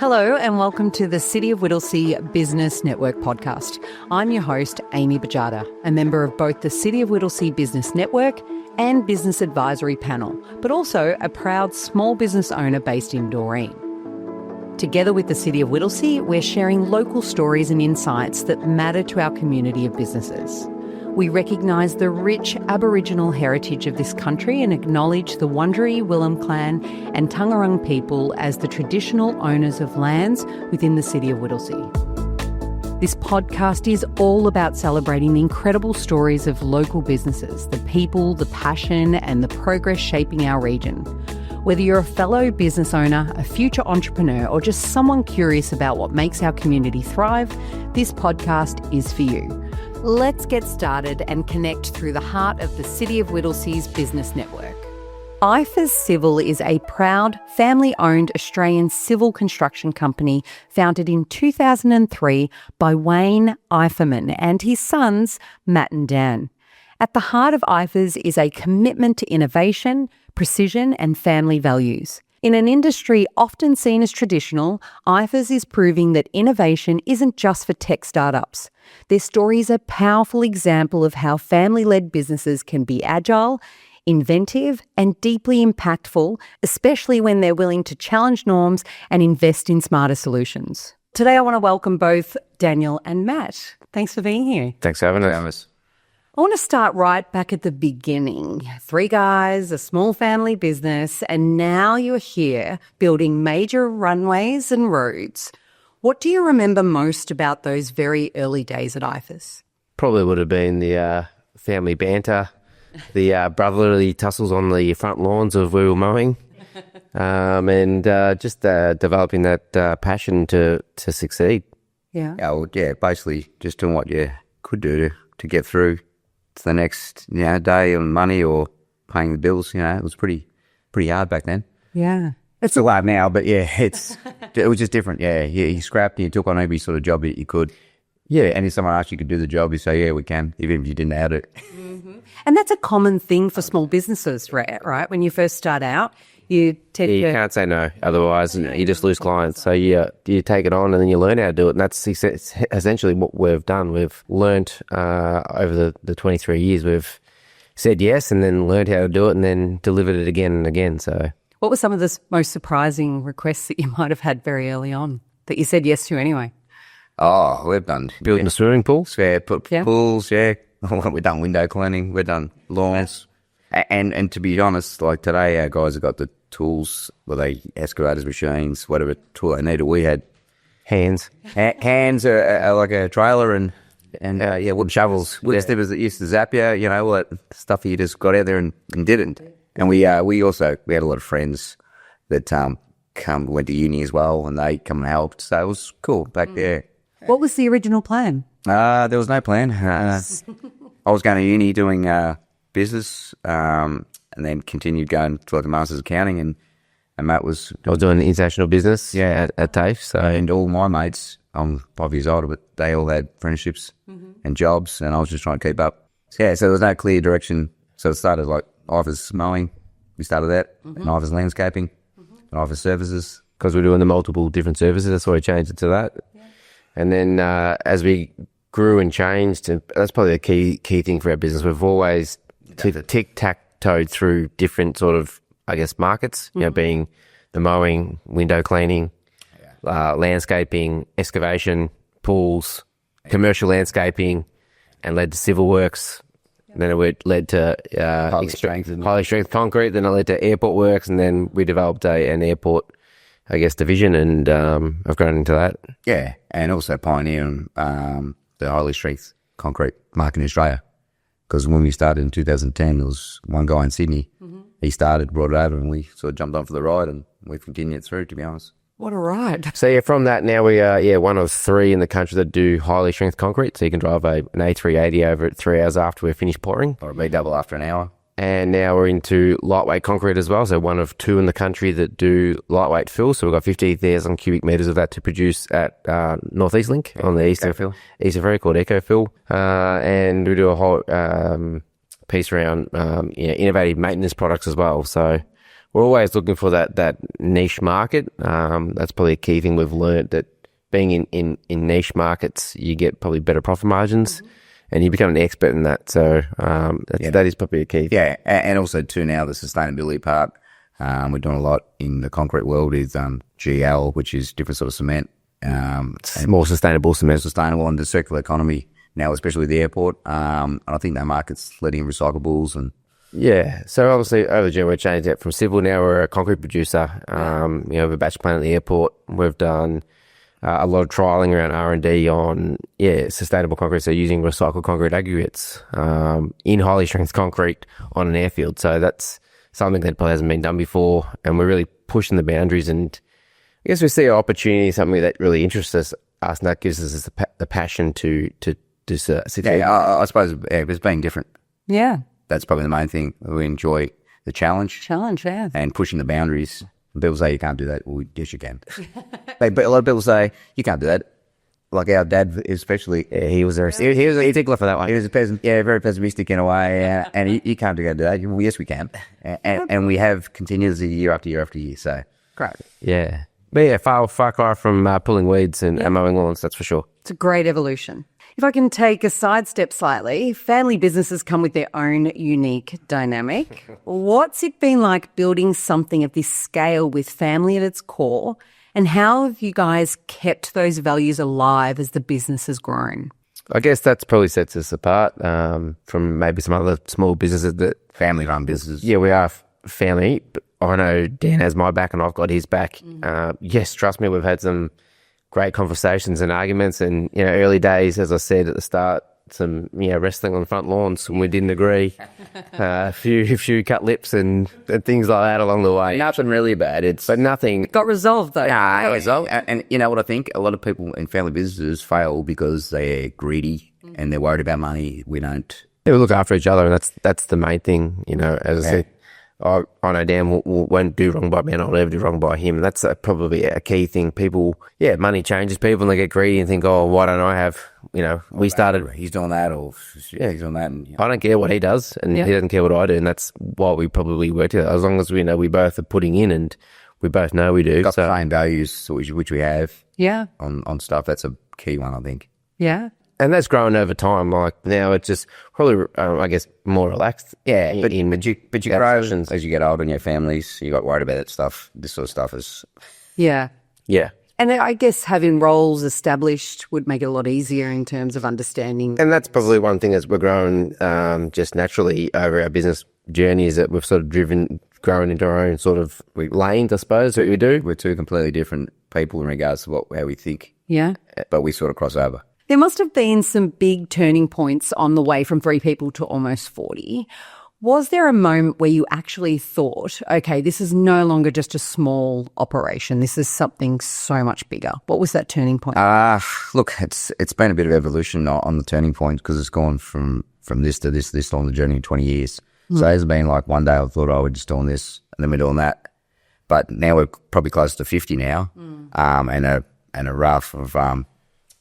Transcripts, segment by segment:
Hello and welcome to the City of Whittlesea Business Network podcast. I'm your host, Amy Bajada, a member of both the City of Whittlesea Business Network and Business Advisory Panel, but also a proud small business owner based in Doreen. Together with the City of Whittlesea, we're sharing local stories and insights that matter to our community of businesses. We recognise the rich Aboriginal heritage of this country and acknowledge the Wurundjeri Willem clan and Tangarang people as the traditional owners of lands within the City of Whittlesea. This podcast is all about celebrating the incredible stories of local businesses, the people, the passion and the progress shaping our region. Whether you're a fellow business owner, a future entrepreneur or just someone curious about what makes our community thrive, this podcast is for you. Let's get started and connect through the heart of the City of Whittlesea's business network. Eifers Civil is a proud, family-owned Australian civil construction company founded in 2003 by Wayne Eiferman and his sons, Matt and Dan. At the heart of Eifers is a commitment to innovation, precision and family values. In an industry often seen as traditional, Eifers is proving that innovation isn't just for tech startups. Their story is a powerful example of how family-led businesses can be agile, inventive and deeply impactful, especially when they're willing to challenge norms and invest in smarter solutions. Today I want to welcome both Daniel and Matt. Thanks for being here. Thanks for having us. I want to start right back at the beginning. 3 guys, a small family business, and now you're here building major runways and roads. What do you remember most about those very early days at Eifers? Probably would have been the family banter, the brotherly tussles on the front lawns of where we were mowing, and just developing that passion to succeed. Yeah. Basically just doing what you could do to get through to the next day on money or paying the bills. It was pretty hard back then. Yeah. It's still hard now, but it was just different. You scrapped and you took on every sort of job that you could. And if someone asked you could do the job, you say, yeah, we can, even if you didn't know how to. Mm-hmm. And that's a common thing for small businesses, right? When you first start out, you tend you can't say no, otherwise you just lose clients. So you take it on and then you learn how to do it. And that's essentially what we've done. We've learnt over the 23 years, we've said yes and then learned how to do it and then delivered it again and again. So, what were some of the most surprising requests that you might have had very early on that you said yes to anyway? Oh, we've done building the swimming pools. Pools, We've done window cleaning, we've done lawns. And to be honest, like today, our guys have got the tools, excavators, machines, whatever tool they needed. We had hands, hands, like a trailer and wooden shovels, wood snippers that used to zap you, all that stuff that you just got out there and didn't. And we had a lot of friends that went to uni as well, and they come and helped. So it was cool back there. What was the original plan? There was no plan. I was going to uni doing business, and then continued going to like a master's accounting, and Matt was... I was doing international business at TAFE. So. And all my mates, I'm 5 years older, but they all had apprenticeships and jobs, and I was just trying to keep up. So there was no clear direction. So it started like Eifers mowing, we started that, and Eifers landscaping, and Eifers services. Because we're doing the multiple different services, that's why we changed it to that. Yeah. And then as we grew and changed, and that's probably the key thing for our business, we've always tic-tac-toed through different sort of, markets, being the mowing, window cleaning, landscaping, excavation, pools, commercial landscaping, and led to civil works. And then it led to highly strength concrete, then it led to airport works, and then we developed an airport, division, and I've grown into that. Yeah, and also pioneering the highly strength concrete market in Australia. Because when we started in 2010, there was one guy in Sydney. He started, brought it over, and we sort of jumped on for the ride, and we've continued it through, to be honest. What a ride. So, from that, now we are, one of 3 in the country that do highly strength concrete. So you can drive an A380 over at 3 hours after we're finished pouring. Or a B-double after an hour. And now we're into lightweight concrete as well. So one of 2 in the country that do lightweight fill. So we've got 50,000 cubic metres of that to produce at North East Link on the Eastern Ferry called EcoFill. And we do a whole piece around innovative maintenance products as well. So we're always looking for that niche market. That's probably a key thing we've learned, that being in niche markets, you get probably better profit margins, and you become an expert in that. So that is probably a key thing. Yeah, and also too now the sustainability part. We're doing a lot in the concrete world with GL, which is different sort of cement. It's more sustainable cement. Sustainable, and the circular economy now, especially with the airport. And I think that market's letting in recyclables and. Yeah, so obviously over the year we're changing it from civil. Now we're a concrete producer. We have a batch plant at the airport. We've done a lot of trialling around R&D on sustainable concrete, so using recycled concrete aggregates in highly strength concrete on an airfield. So that's something that probably hasn't been done before, and we're really pushing the boundaries. And I guess we see an opportunity, something that really interests us, and that gives us the passion to sit there. Yeah, I suppose it's being different. Yeah. That's probably the main thing. We enjoy the challenge. Yeah. And pushing the boundaries. People say you can't do that. Well, yes, you can. But a lot of people say you can't do that. Like our dad, especially, he was a stickler for that one. He was very pessimistic in a way, and you can't do that. Well, yes, we can, and we have continuously year after year after year. So Great. Yeah. But yeah, far cry from pulling weeds and mowing lawns, that's for sure. It's a great evolution. If I can take a sidestep slightly, family businesses come with their own unique dynamic. What's it been like building something of this scale with family at its core, and how have you guys kept those values alive as the business has grown? I guess that's probably sets us apart from maybe some other small businesses that... Family-run businesses. Yeah, we are family, but I know Dan has my back and I've got his back. Yes, trust me, we've had some great conversations and arguments, and early days, as I said at the start, some wrestling on front lawns when we didn't agree, a few cut lips and things like that along the way. Nothing really bad. But nothing got resolved though. Yeah, resolved. And you know what I think? A lot of people in family businesses fail because they're greedy and they're worried about money. We don't. Yeah, we look after each other, and that's the main thing. As I said, I know Dan won't do wrong by me, and I'll never do wrong by him. That's probably a key thing. People, money changes people, and they get greedy and think, oh, why don't I have, we started. He's doing that, or he's doing that. And, I don't care what he does, and he doesn't care what I do, and that's why we probably work together. As long as we know we both are putting in, and we both know we do. Got the same values, which we have. Yeah. On stuff, that's a key one, I think. Yeah. And that's growing over time. Like now, it's just probably, I guess, more relaxed. Yeah, but you grow as you get older, and your families, you got worried about that stuff. This sort of stuff is. Yeah. Yeah. And I guess having roles established would make it a lot easier in terms of understanding. And that's probably one thing as we're growing just naturally over our business journey, is that we've sort of grown into our own sort of lanes, I suppose, what we do. We're two completely different people in regards to how we think. Yeah. But we sort of cross over. There must have been some big turning points on the way from 3 people to almost 40. Was there a moment where you actually thought, okay, this is no longer just a small operation, this is something so much bigger? What was that turning point? Look, it's been a bit of evolution on the turning point, because it's gone from this to this on the journey in 20 years. So it's been like one day I thought, we're just doing this, and then we're doing that. But now we're probably close to 50 now, and a raft of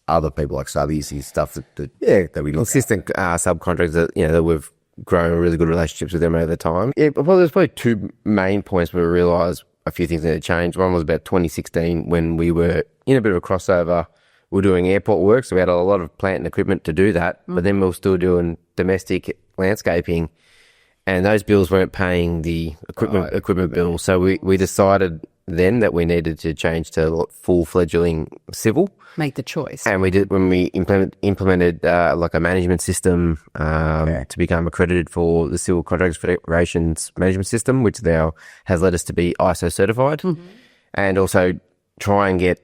other people like subbies and stuff that we consistent subcontractors that we've grown really good relationships with them over the time. Yeah, well, there's probably 2 main points where we realised a few things had changed. One was about 2016 when we were in a bit of a crossover. We were doing airport work, so we had a lot of plant and equipment to do that, but then we were still doing domestic landscaping, and those bills weren't paying the equipment bill. So we decided then that we needed to change to full-fledgling civil. Make the choice. And we did when we implemented like a management system to become accredited for the Civil Contractors Federation's management system, which now has led us to be ISO certified, and also try and get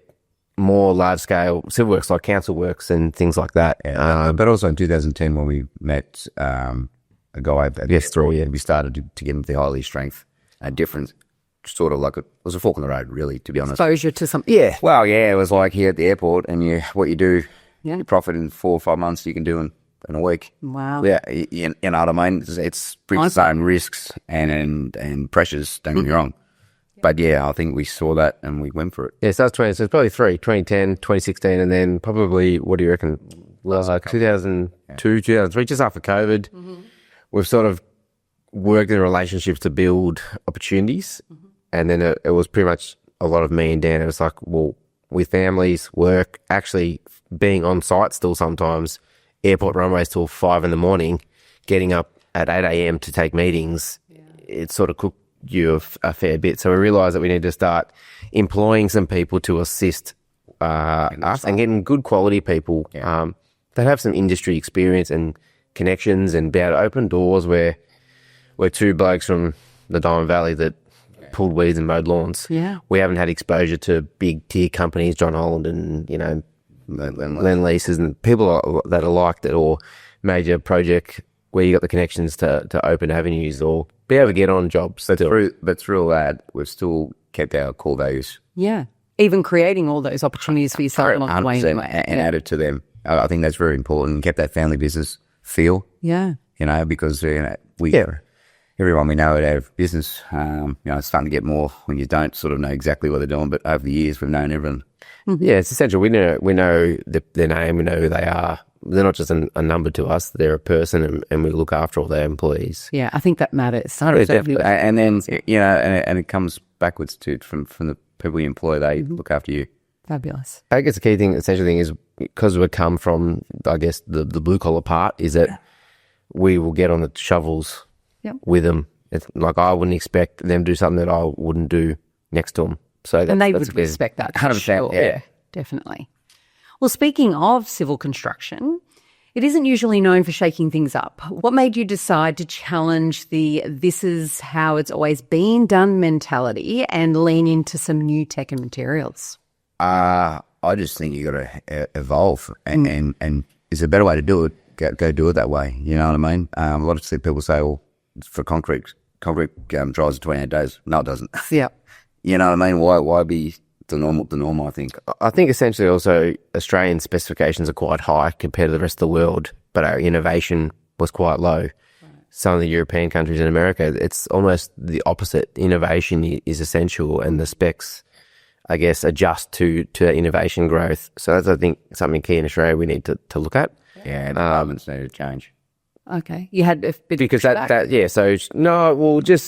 more large-scale civil works like council works and things like that. But also in 2010 when we met a guy at we started to get into the highly strength, a different sort of like it was a fork in the road, really, to be honest. Exposure to something. Yeah. Well, yeah, it was like here at the airport, and what you do, you profit in 4 or 5 months, you can do in a week. Wow. Yeah, you know what I mean? It's brings its own risks and pressures, don't get me wrong. But yeah, I think we saw that and we went for it. Yeah, so it's probably 3, 2010, 2016, and then probably, what do you reckon, like 2002, 2003, just after COVID. We've sort of worked in relationships to build opportunities. And then it was pretty much a lot of me and Dan. It was like, well, with families, work, actually being on site still sometimes, airport runways till 5 a.m, getting up at 8 a.m. to take meetings, it sort of cooked you a fair bit. So we realised that we need to start employing some people to assist us and getting good quality people that have some industry experience and connections and be able to open doors where we're two blokes from the Diamond Valley that pulled weeds and mowed lawns. Yeah. We haven't had exposure to big tier companies, John Holland and, you know, Len Leases and people that are like that, or major project where you got the connections to open avenues or be able to get on jobs. But through all that, we've still kept our core values. Yeah. Even creating all those opportunities for yourself along the way. And added to them. I think that's very important. Kept that family business feel. Yeah. You know, because everyone we know at our business, you know, it's starting to get more when you don't sort of know exactly what they're doing. But over the years, we've known everyone. Yeah, it's essential. We know their name. We know who they are. They're not just a number to us. They're a person, and we look after all their employees. Yeah, I think that matters. Definitely. And then, you know, and it comes backwards from the people you employ. They look after you. Fabulous. I guess the essential thing is, because we come from, I guess, the blue collar part, is that we will get on the shovels with them. It's like, I wouldn't expect them to do something that I wouldn't do next to them. So and they would respect that. 100%. Sure. Yeah, definitely. Well, speaking of civil construction, it isn't usually known for shaking things up. What made you decide to challenge the "this is how it's always been done" mentality and lean into some new tech and materials? I just think you got to evolve, and is a better way to do it. Go do it that way. You know what I mean? A lot of people say, "Well, for concrete dries in 28 days." No, it doesn't. Yeah. You know what I mean? Why be the norm? I think. I think essentially also Australian specifications are quite high compared to the rest of the world, but our innovation was quite low. Right. Some of the European countries in America, it's almost the opposite. Innovation is essential, and the specs, I guess, adjust to that innovation growth. So that's, I think, something key in Australia we need to look at. Yeah, departments need to change. Okay, you had a bit because just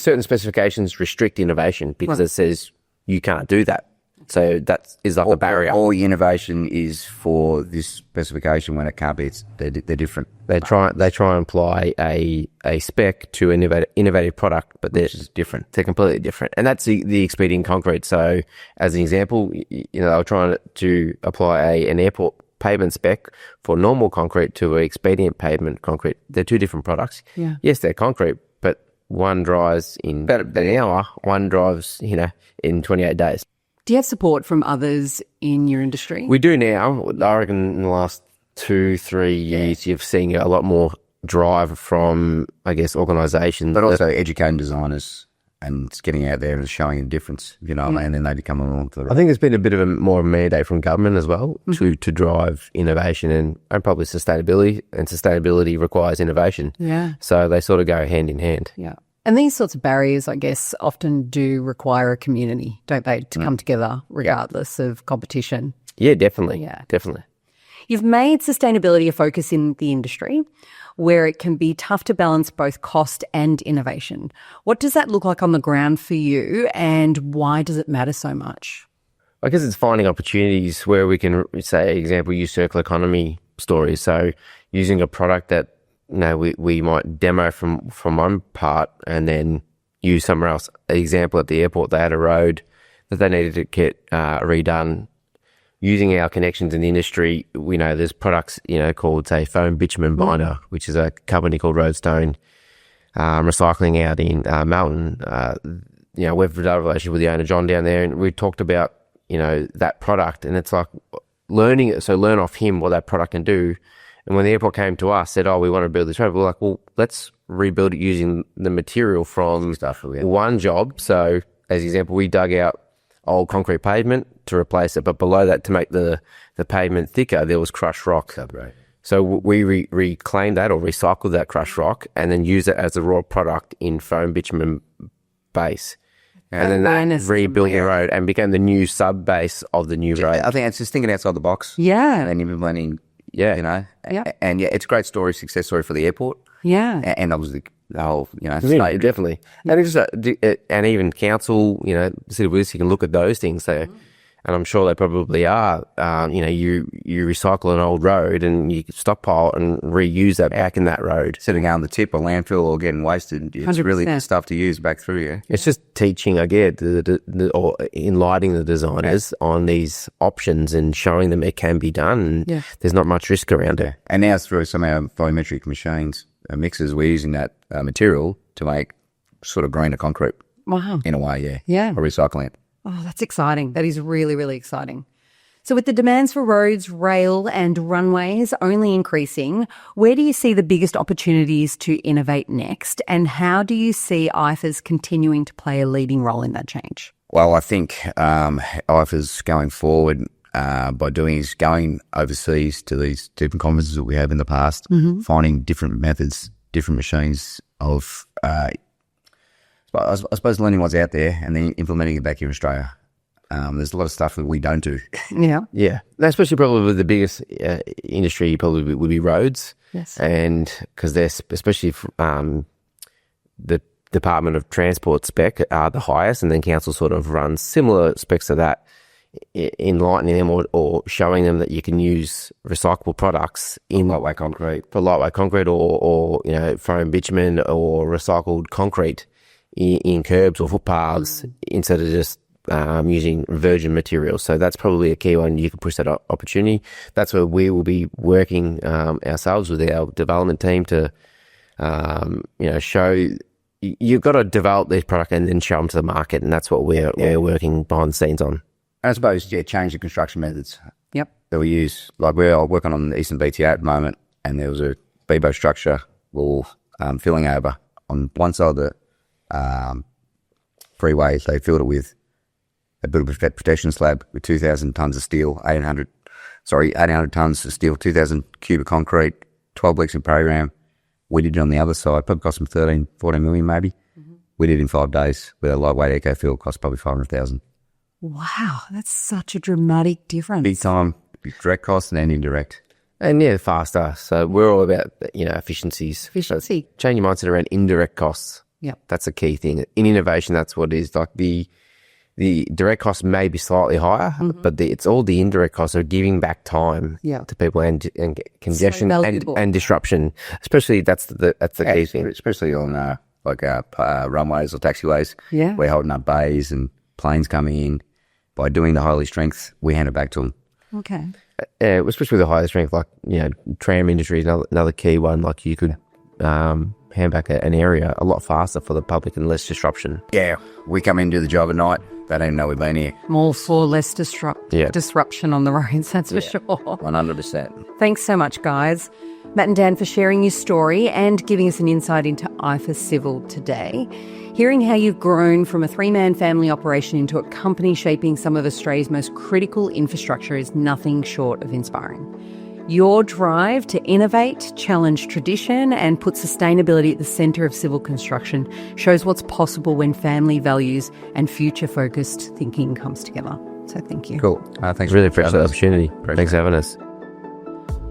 certain specifications restrict innovation because it says you can't do that. So that is like a barrier. All innovation is for this specification when it can't be. They're different. They try and apply a spec to an innovative product, but they're different. They're completely different, and that's the expedient concrete. So, as an example, you know, they were trying to apply an airport pavement spec for normal concrete to an expedient pavement concrete. They're two different products. Yeah. Yes, they're concrete, but one dries in about an hour. One drives, in 28 days. Do you have support from others in your industry? We do now. I reckon in the last 2-3 years, you've seen a lot more drive from, I guess, organisations. But also educating designers and it's getting out there and showing a difference, and then they become along to the right. I think there's been a bit of more of a mandate from government as well to drive innovation and probably sustainability, and sustainability requires innovation. Yeah. So they sort of go hand in hand. Yeah. And these sorts of barriers, I guess, often do require a community, don't they, to come together regardless of competition. Yeah, definitely. Yeah, definitely. You've made sustainability a focus in the industry where it can be tough to balance both cost and innovation. What does that look like on the ground for you, and why does it matter so much? I guess it's finding opportunities where we can, say, example, use circular economy stories. So using a product that we might demo from one part and then use somewhere else. An example, at the airport, they had a road that they needed to get redone. Using our connections in the industry, we know there's products, called, say, foam bitumen binder, which is a company called Roadstone, recycling out in Melton. We've done a relationship with the owner, John, down there, and we talked about, that product, and it's like learn off him what that product can do. And when the airport came to us, said, we want to build this road, we're like, well, let's rebuild it using the material from one job. So, as an example, we dug out old concrete pavement to replace it, but below that, to make the pavement thicker, there was crushed rock. Right. So we reclaimed that or recycled that crushed rock and then used it as a raw product in foam bitumen base. And then that rebuilt the road and became the new sub-base of the new road. I think it's just thinking outside the box. Yeah. And then implementing, Yeah. And it's a great story, success story for the airport. Yeah. And obviously the whole, Yeah, definitely. And it's just, and even council, the City of Whittlesea can look at those things. So, and I'm sure they probably are. You recycle an old road and you stockpile and reuse that back in that road. Sitting out on the tip or landfill or getting wasted, it's 100%. really good stuff to use back through. Yeah, It's just teaching, or enlightening the designers on these options and showing them it can be done. And there's not much risk around it. and now through some of our volumetric machines, mixers, we're using that material to make sort of greener concrete. Wow. In a way, Yeah. or recycling it. Oh, that's exciting. That is really, really exciting. So with the demands for roads, rail and runways only increasing, where do you see the biggest opportunities to innovate next? And how do you see Eifers continuing to play a leading role in that change? Well, I think Eifers going forward by doing is going overseas to these different conferences that we have in the past, finding different methods, different machines of, I suppose, learning what's out there and then implementing it back here in Australia. There's a lot of stuff that we don't do. Yeah. Yeah, especially probably the biggest industry probably would be roads. Yes. And because they're especially the Department of Transport spec are the highest, and then council sort of runs similar specs to that, enlightening them or showing them that you can use recyclable products in Lightweight concrete. for lightweight concrete or foam bitumen or recycled concrete in curbs or footpaths instead of just using virgin materials. So that's probably a key one. You can push that opportunity. That's where we will be working ourselves with our development team to, show you've got to develop these products and then show them to the market. And that's what we're working behind the scenes on. And I suppose, change the construction methods Yep. that we use. Like we're working on the Eastern BTA at the moment, and there was a Bebo structure all filling over on one side of the freeway. They filled it with a bit of a protection slab with 2,000 tonnes of steel, 1,800 tonnes of steel, 2,000 cube of concrete, 12 weeks in program. We did it on the other side, probably cost them 14 million maybe. We did it in 5 days with a lightweight eco fill, cost probably 500,000. Wow, that's such a dramatic difference. Big time, direct costs and indirect. And faster. So we're all about, efficiencies. Efficiency. So change your mindset around indirect costs. Yep. That's a key thing. In innovation, that's what it is. Like the direct costs may be slightly higher, but it's all the indirect costs of giving back time to people and congestion and disruption. Especially that's the key thing. Especially on runways or taxiways. Yeah. We're holding up bays and planes coming in. By doing the highly strength, we hand it back to them. Okay. Especially with the higher strength, like, tram industry is another key one. Like you could hand back an area a lot faster for the public and less disruption. Yeah, we come in and do the job at night. They don't even know we've been here. More for less disruption on the roads, that's for sure. 100%. Thanks so much, guys. Matt and Dan, for sharing your story and giving us an insight into Eifers Civil today. Hearing how you've grown from a 3-man family operation into a company shaping some of Australia's most critical infrastructure is nothing short of inspiring. Your drive to innovate, challenge tradition and put sustainability at the centre of civil construction shows what's possible when family values and future-focused thinking comes together. So thank you. Cool. Thanks. Really appreciate the opportunity. Thanks for having us.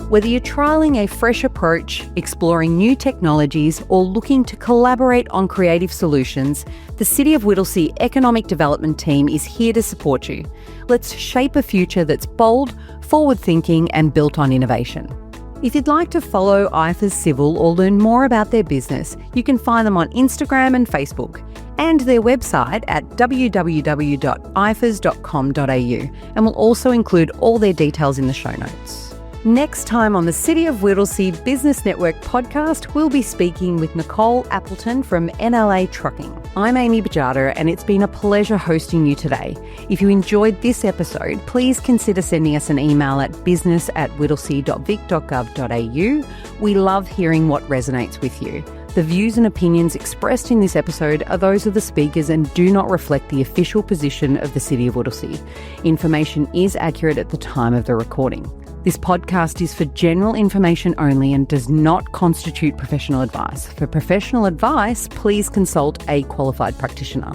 Whether you're trialling a fresh approach, exploring new technologies, or looking to collaborate on creative solutions, the City of Whittlesea Economic Development Team is here to support you. Let's shape a future that's bold, forward-thinking, and built on innovation. If you'd like to follow Eifers Civil or learn more about their business, you can find them on Instagram and Facebook, and their website at www.eifers.com.au, and we'll also include all their details in the show notes. Next time on the City of Whittlesea Business Network podcast, we'll be speaking with Nicole Appleton from NLA Trucking. I'm Amy Bajada, and it's been a pleasure hosting you today. If you enjoyed this episode, please consider sending us an email at business@whittlesea.vic.gov.au. We love hearing what resonates with you. The views and opinions expressed in this episode are those of the speakers and do not reflect the official position of the City of Whittlesea. Information is accurate at the time of the recording. This podcast is for general information only and does not constitute professional advice. For professional advice, please consult a qualified practitioner.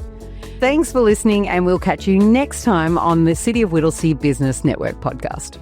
Thanks for listening, and we'll catch you next time on the City of Whittlesea Business Network podcast.